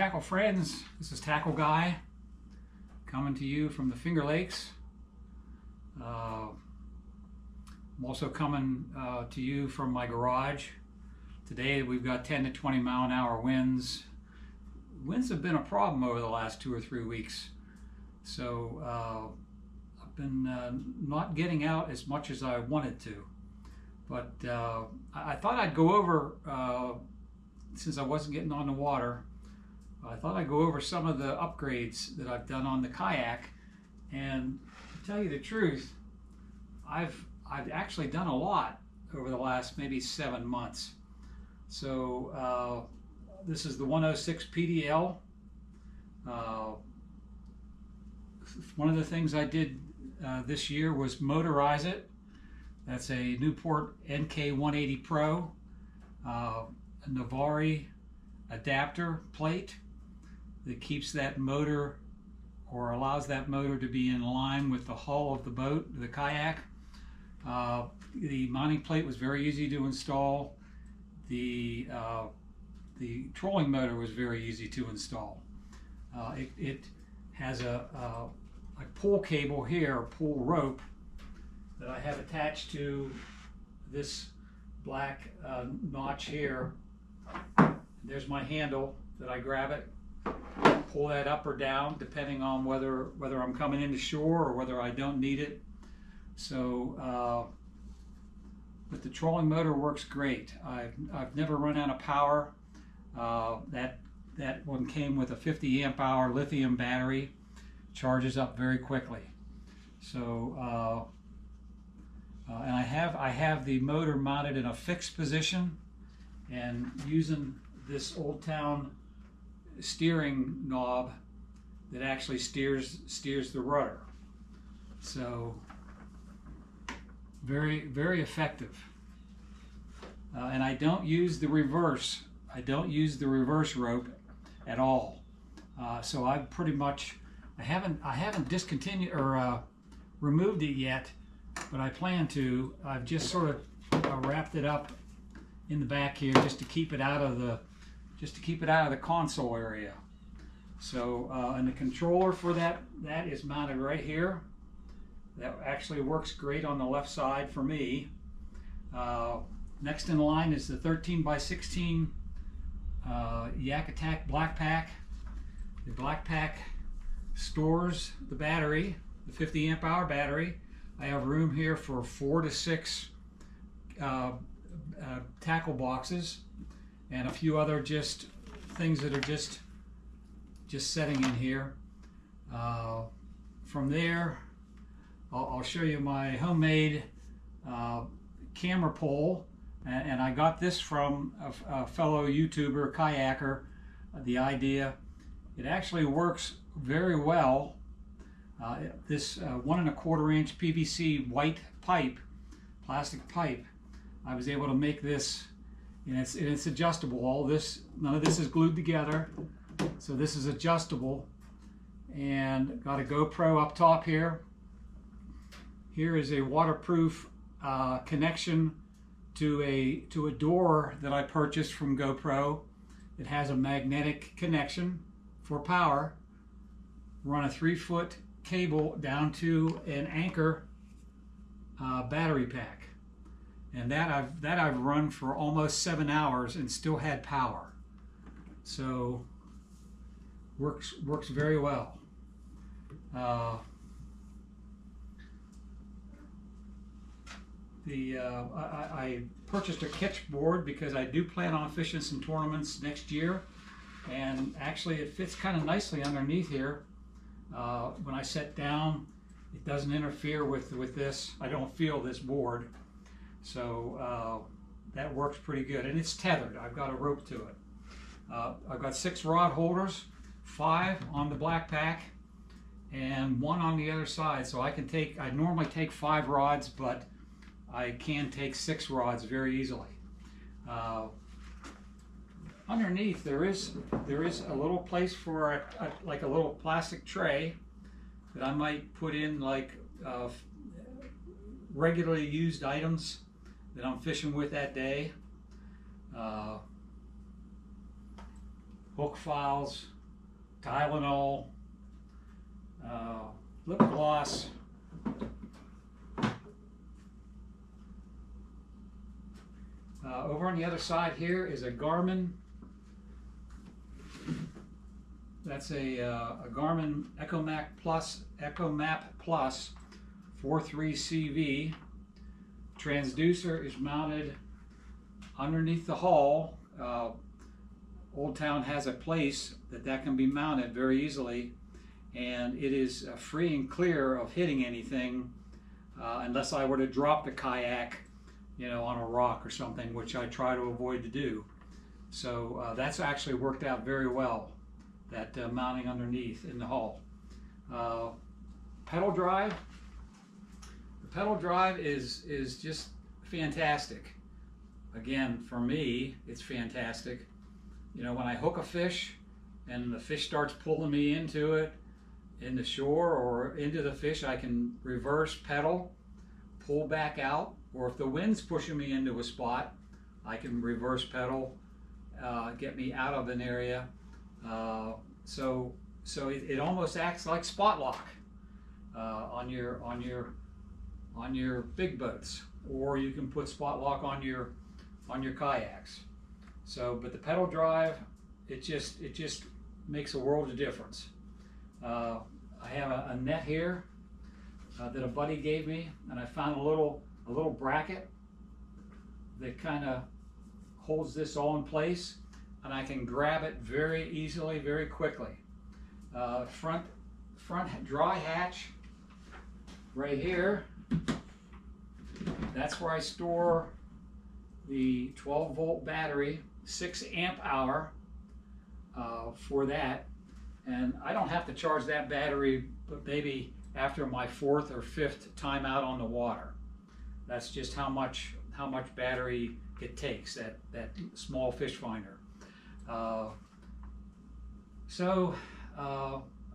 tackle friends, this is Tackle Guy coming to you from the Finger Lakes. I'm also coming to you from my garage. Today we've got 10 to 20 mile an hour winds. Winds have been a problem over the last 2 or 3 weeks, so I've been not getting out as much as I wanted to, but I thought I'd go over, since I wasn't getting on the water, I thought I'd go over some of the upgrades that I've done on the kayak. And to tell you the truth, I've actually done a lot over the last maybe 7 months. So this is the 106 PDL. One of the things I did this year was motorize it. That's a Newport NK180 Pro, a Navari adapter plate that keeps that motor, or allows that motor to be in line with the hull of the boat, the kayak. The mounting plate was very easy to install. The trolling motor was very easy to install. It has a pull cable here, a pull rope, that I have attached to this black notch here. There's my handle that I grab it, pull that up or down depending on whether I'm coming into shore or whether I don't need it. So but the trolling motor works great. I've never run out of power. That one came with a 50 amp hour lithium battery, charges up very quickly. So and I have the motor mounted in a fixed position, and using this Old Town steering knob that actually steers the rudder. So very effective. And I don't use the reverse. I don't use the reverse rope at all. So I've pretty much, I haven't discontinued or removed it yet, but I plan to. I've just sort of wrapped it up in the back here just to keep it out of the console area. So and the controller for that is mounted right here. That actually works great on the left side for me. Next in line is the 13x16 Yak Attack Black Pack. The Black Pack stores the battery, the 50 amp hour battery. I have room here for 4 to 6 tackle boxes, and a few other just things that are just setting in here. From there, I'll show you my homemade camera pole, and I got this from a fellow YouTuber, kayaker. The idea, it actually works very well. This 1 1/4 inch PVC white pipe, plastic pipe, I was able to make this, and it's adjustable. All this, none of this is glued together, so this is adjustable. And got a GoPro up top here. Here is a waterproof connection to a door that I purchased from GoPro. It has a magnetic connection for power. Run a 3-foot cable down to an Anchor battery pack, and that I've run for almost 7 hours and still had power. So works very well. I purchased a catch board because I do plan on fishing some tournaments next year, and actually it fits kind of nicely underneath here. When I set down, it doesn't interfere with this. I don't feel this board, so that works pretty good, and it's tethered. I've got a rope to it. I've got 6 rod holders, 5 on the black pack and 1 on the other side, so I normally take 5 rods, but I can take 6 rods very easily. Underneath there is a little place for like a little plastic tray that I might put in like regularly used items that I'm fishing with that day. Hook files, Tylenol, lip gloss, over on the other side here is a Garmin. That's a Garmin EchoMap Plus 43CV. Transducer is mounted underneath the hull. Old Town has a place that can be mounted very easily, and it is free and clear of hitting anything unless I were to drop the kayak, you know, on a rock or something, which I try to avoid to do. So that's actually worked out very well, that mounting underneath in the hull. Pedal drive. The pedal drive is just fantastic. Again, for me, it's fantastic. You know, when I hook a fish and the fish starts pulling me into it, in the shore or into the fish, I can reverse pedal, pull back out, or if the wind's pushing me into a spot, I can reverse pedal, get me out of an area. So it almost acts like spot lock on your big boats, or you can put spot lock on your kayaks. So, but the pedal drive, it just makes a world of difference. I have a net here that a buddy gave me, and I found a little bracket that kind of holds this all in place, and I can grab it very easily, very quickly. Front dry hatch right here. That's where I store the 12-volt battery, 6 amp hour for that. And I don't have to charge that battery, but maybe after my 4th or 5th time out on the water. That's just how much battery it takes, that small fish finder. I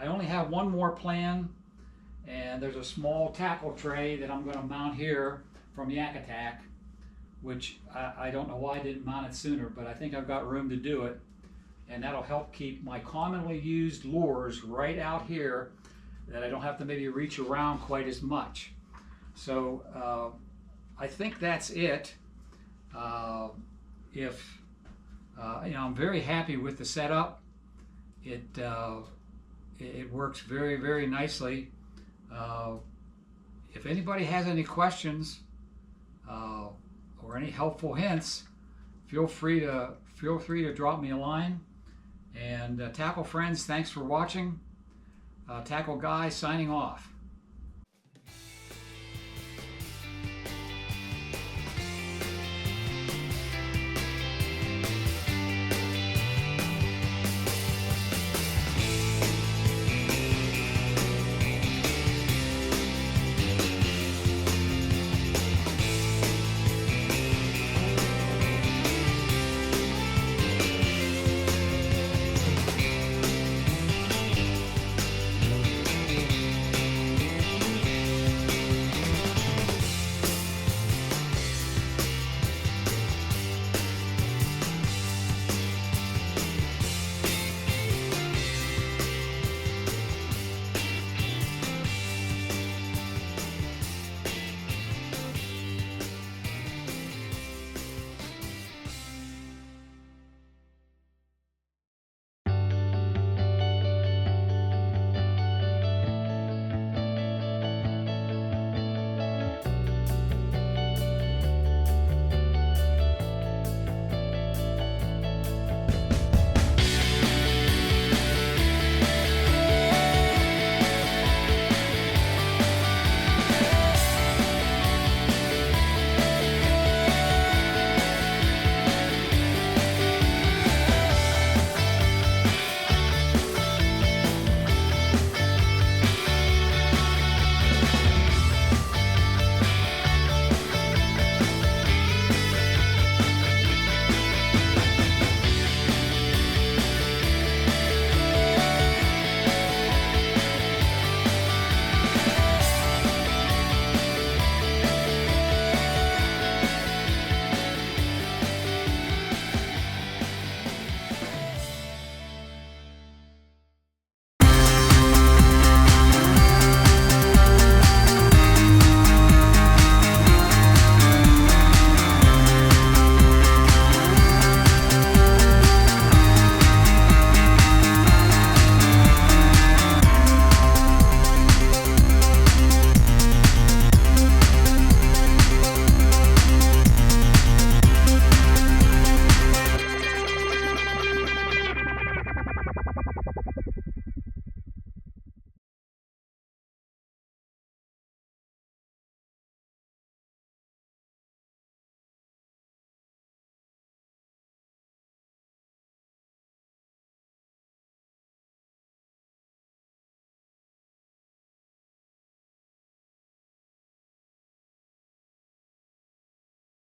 only have one more plan, and there's a small tackle tray that I'm going to mount here from Yak Attack, which I don't know why I didn't mount it sooner, but I think I've got room to do it. And that'll help keep my commonly used lures right out here, that I don't have to maybe reach around quite as much. So I think that's it. You know, I'm very happy with the setup. It works very, very nicely. If anybody has any questions or any helpful hints, feel free to drop me a line. And Tackle friends, thanks for watching. Tackle Guy signing off.